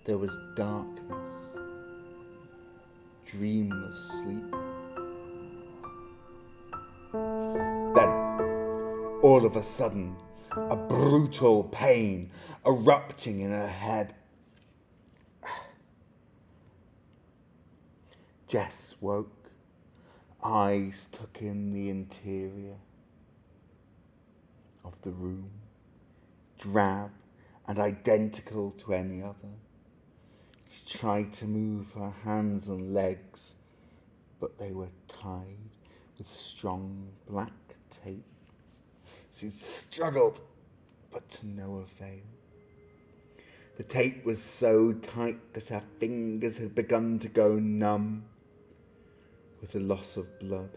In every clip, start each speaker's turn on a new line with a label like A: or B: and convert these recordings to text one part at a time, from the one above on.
A: There was darkness, dreamless sleep. Then, all of a sudden, a brutal pain erupting in her head. Jess woke, eyes took in the interior of the room, drab and identical to any other. She tried to move her hands and legs, but they were tied with strong black tape. She struggled, but to no avail. The tape was so tight that her fingers had begun to go numb. With the loss of blood,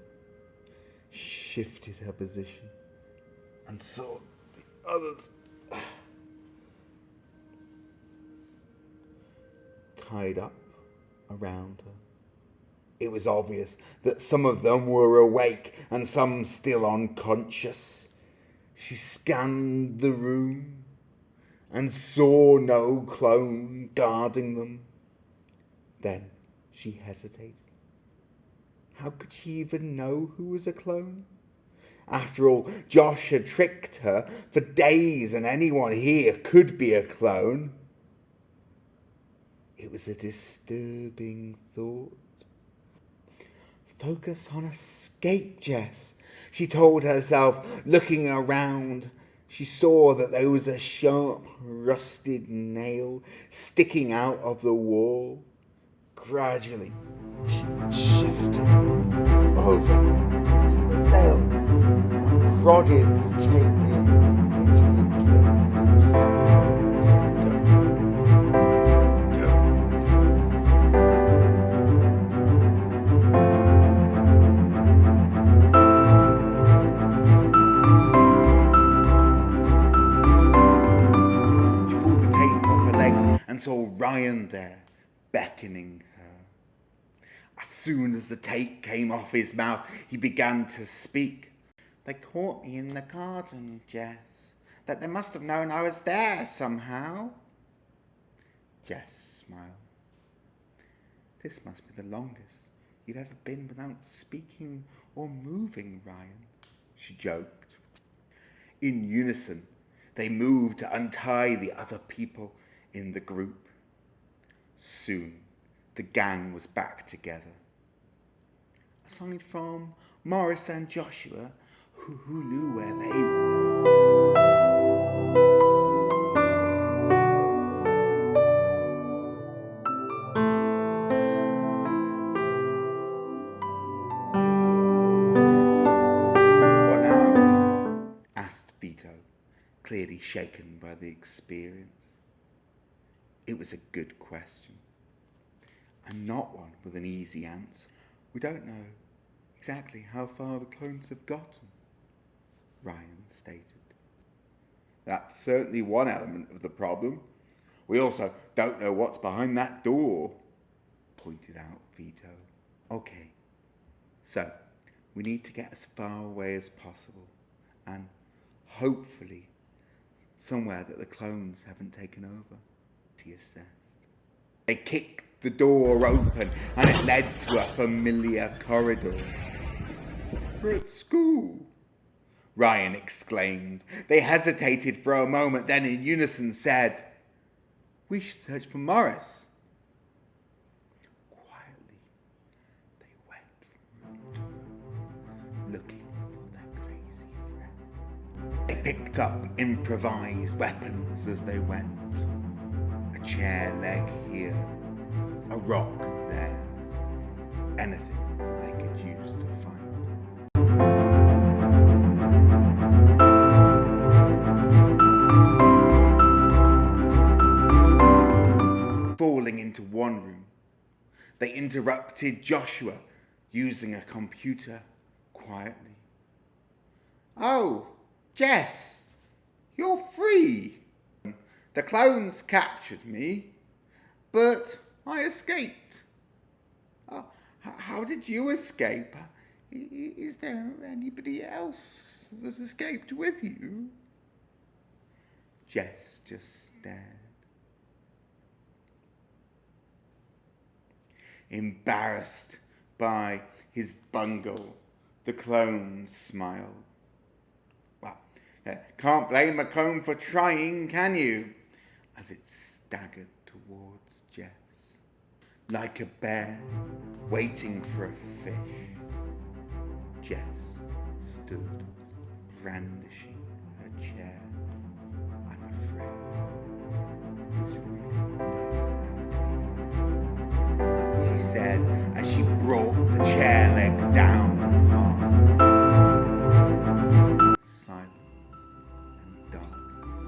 A: she shifted her position and saw the others tied up around her. It was obvious that some of them were awake and some still unconscious. She scanned the room and saw no clone guarding them. Then she hesitated. How could she even know who was a clone? After all, Josh had tricked her for days, and anyone here could be a clone. It was a disturbing thought. Focus on escape, Jess, she told herself, looking around. She saw that there was a sharp, rusted nail sticking out of the wall. Gradually, she shifted over to the nail and prodded the tape into the cables. She pulled the tape off her legs and saw Ryan there, beckoning her. As soon as the tape came off his mouth, he began to speak. They caught me in the garden, Jess. That they must have known I was there somehow. Jess smiled. This must be the longest you've ever been without speaking or moving, Ryan, she joked. In unison, they moved to untie the other people in the group. Soon, the gang was back together. Aside from Morris and Joshua, who knew where they were. What now? Asked Vito, clearly shaken by the experience. It was a good question, and not one with an easy answer. We don't know exactly how far the clones have gotten, Ryan stated. That's certainly one element of the problem. We also don't know what's behind that door, pointed out Vito. Okay, so we need to get as far away as possible, and hopefully somewhere that the clones haven't taken over, he assessed. They kicked the door open and it led to a familiar corridor. We're at school, Ryan exclaimed. They hesitated for a moment, then in unison said, we should search for Morris. Quietly, they went from room to room, looking for their crazy friend. They picked up improvised weapons as they went. A chair leg here, a rock there, anything that they could use to fight. Falling into one room, they interrupted Joshua using a computer quietly. Oh, Jess, you're free. The clones captured me, but I escaped. How did you escape? Is there anybody else that escaped with you? Jess just stared. Embarrassed by his bungle, the clone smiled. Well, can't blame a clone for trying, can you? As it staggered towards Jess. Like a bear waiting for a fish, Jess stood brandishing her chair. I'm afraid this really does have to be her, she said as she brought the chair leg down hard. Silence and darkness.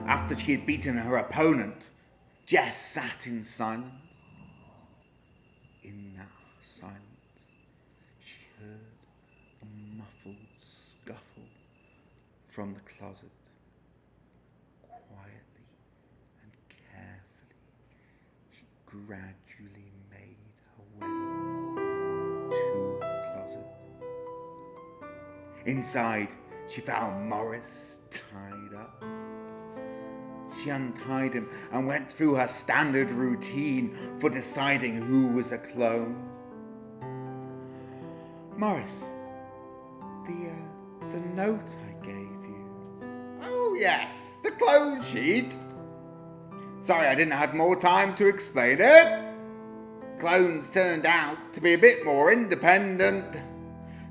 A: After she had beaten her opponent, Jess sat in silence. In that silence, she heard a muffled scuffle from the closet. Quietly and carefully, she gradually made her way to the closet. Inside, she found Morris tied up. She untied him and went through her standard routine for deciding who was a clone. Morris, the note I gave you. Oh yes, the clone sheet. Sorry I didn't have more time to explain it. Clones turned out to be a bit more independent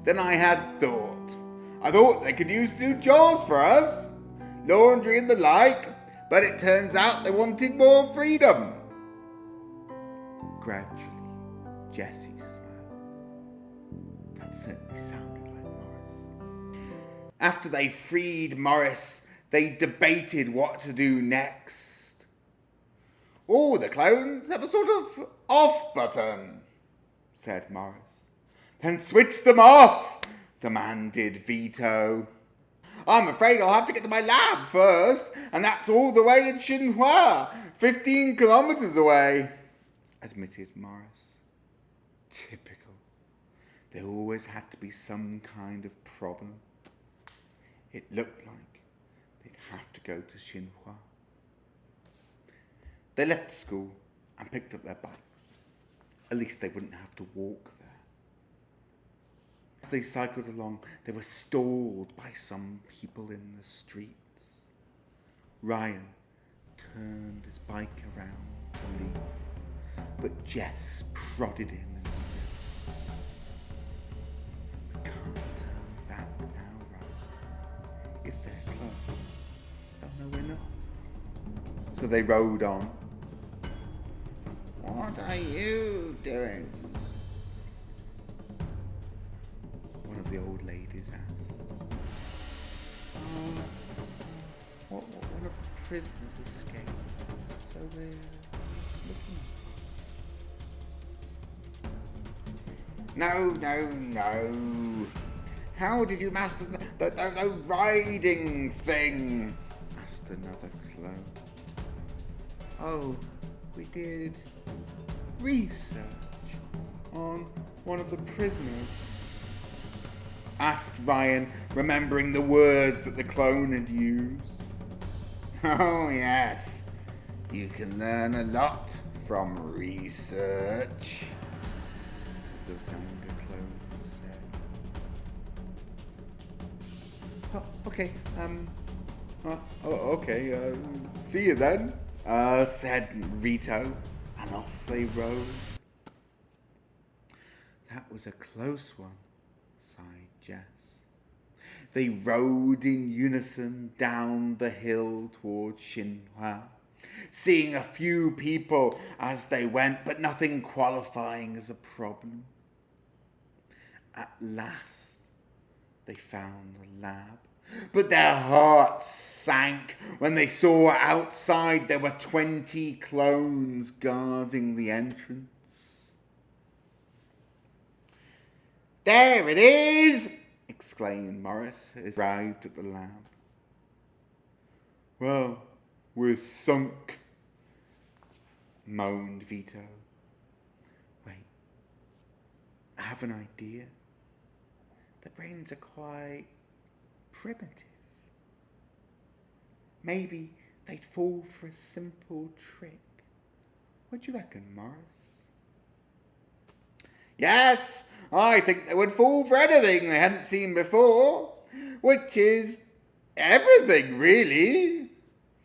A: than I had thought. I thought they could use to do chores for us, laundry and the like, but it turns out they wanted more freedom. Gradually, Jessie smiled. That certainly sounded like Morris. After they freed Morris, they debated what to do next. All the clones have a sort of off button, said Morris. Then switch them off, demanded Vito. I'm afraid I'll have to get to my lab first, and that's all the way in Xinhua, 15 kilometers away, admitted Morris. Typical. There always had to be some kind of problem. It looked like they'd have to go to Xinhua. They left school and picked up their bikes. At least they wouldn't have to walk there. As they cycled along, they were stalled by some people in the streets. Ryan turned his bike around to leave, but Jess prodded him and said, "We can't turn back now, Ryan. If they're close, they'll know we're not." So they rode on. "What are you doing?" one of the old ladies asked. One of the prisoners escaped, so we're looking. No. How did you master the riding thing? Asked another clone. Oh, we did research on one of the prisoners, asked Ryan, remembering the words that the clone had used. Oh yes, you can learn a lot from research, the younger clone said. Oh, okay, okay, see you then, said Vito, and off they rode. That was a close one, sighed Jess. They rode in unison down the hill towards Xinhua, seeing a few people as they went, but nothing qualifying as a problem. At last, they found the lab, but their hearts sank when they saw outside there were 20 clones guarding the entrance. There it is! Exclaimed Morris as he arrived at the lab. Well, we're sunk, moaned Vito. Wait, I have an idea. The brains are quite primitive. maybe they'd fall for a simple trick. What do you reckon, Morris? Yes, I think they would fall for anything they hadn't seen before, which is everything, really,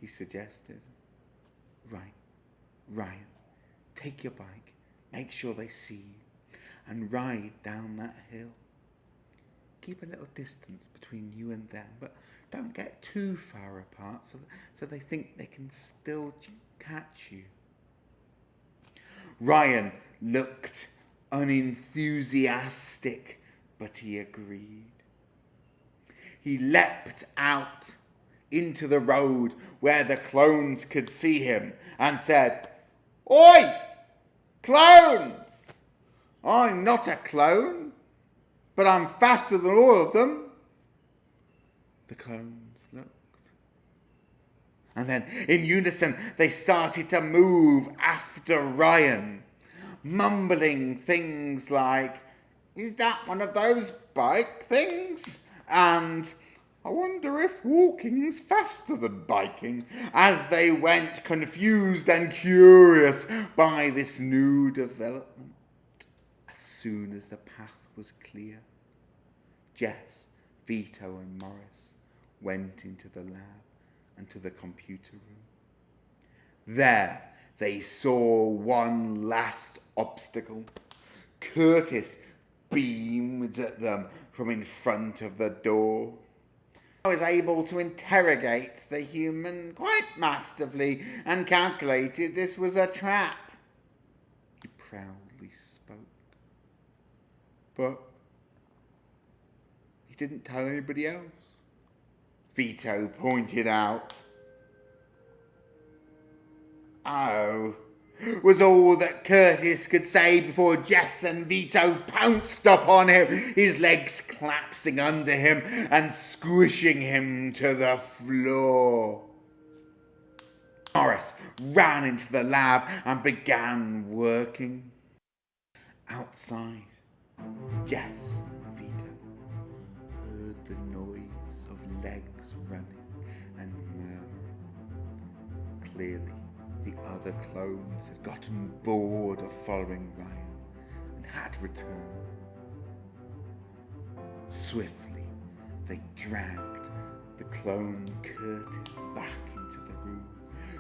A: he suggested. Right, Ryan, take your bike, make sure they see you, and ride down that hill. Keep a little distance between you and them, but don't get too far apart so they think they can still catch you. Ryan looked unenthusiastic, but he agreed. He leapt out into the road where the clones could see him and said, "Oi, clones! I'm not a clone, but I'm faster than all of them." The clones looked. And then in unison they started to move after Ryan, mumbling things like, "Is that one of those bike things?" And "I wonder if walking's faster than biking," as they went confused and curious by this new development. As soon as the path was clear, Jess, Vito and Morris went into the lab and to the computer room. There they saw one last obstacle. Curtis beamed at them from in front of the door. I was able to interrogate the human quite masterfully and calculated this was a trap, he proudly spoke. But he didn't tell anybody else, Vito pointed out. "Oh," was all that Curtis could say before Jess and Vito pounced upon him, his legs collapsing under him and squishing him to the floor. Morris ran into the lab and began working. Outside, Jess and Vito heard the noise of legs running and murmuring. Clearly, the other clones had gotten bored of following Ryan and had returned. Swiftly, they dragged the clone Curtis back into the room,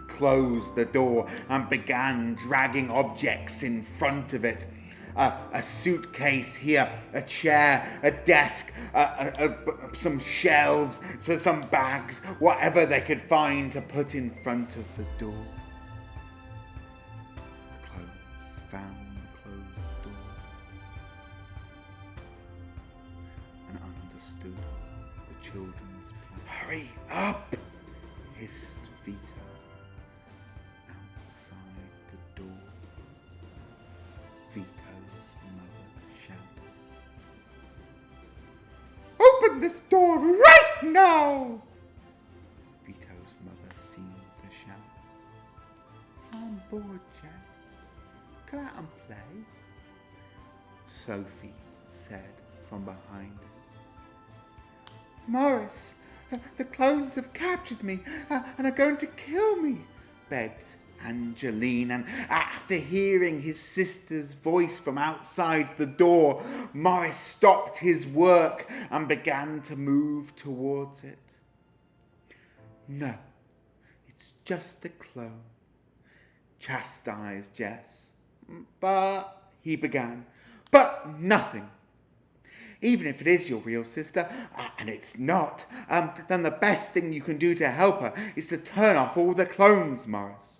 A: closed the door and began dragging objects in front of it. A suitcase here, a chair, a desk, some shelves, some bags, whatever they could find to put in front of the door. Found the closed door and understood the children's plan. "Hurry up!" hissed Vito outside the door. Vito's mother shouted, "Open this door right now!" Vito's mother seemed to shout, "I'm bored, Jess. Go out and play," Sophie said from behind her. "Morris, the clones have captured me and are going to kill me," begged Angeline, and after hearing his sister's voice from outside the door, Morris stopped his work and began to move towards it. "No, it's just a clone," chastised Jess. "But," he began, "but nothing. Even if it is your real sister, and it's not, then the best thing you can do to help her is to turn off all the clones, Morris."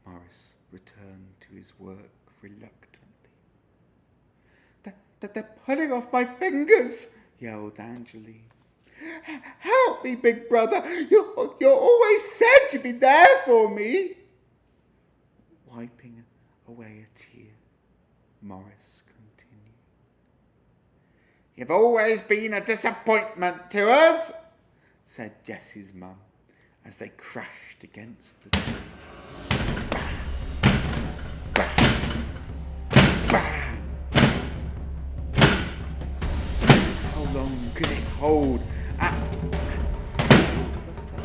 A: Morris returned to his work reluctantly. They're pulling off my fingers," yelled Angeline. "Help me, big brother. You always said you'd be there for me." Wiping away a tear, Morris continued, "You've always been a disappointment to us," said Jess's mum as they crashed against the door. Bang! Bang! How long could it hold? All of a sudden,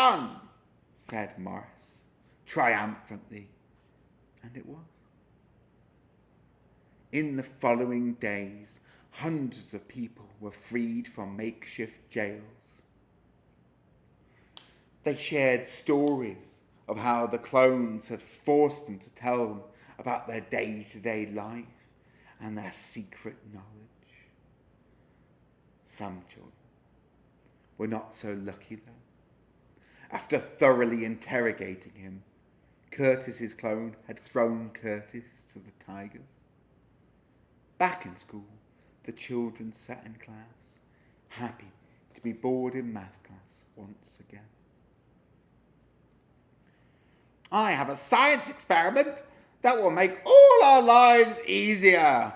A: done, said Morris, triumphantly, and it was. In the following days, hundreds of people were freed from makeshift jails. They shared stories of how the clones had forced them to tell them about their day-to-day life and their secret knowledge. Some children were not so lucky, though. After thoroughly interrogating him, Curtis's clone had thrown Curtis to the tigers. Back in school, the children sat in class, happy to be bored in math class once again. I have a science experiment that will make all our lives easier,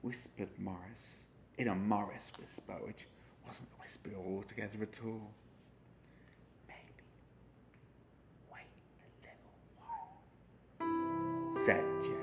A: whispered Morris, in a Morris whisper, which wasn't a whisper altogether at all. Maybe wait a little while, said Jim.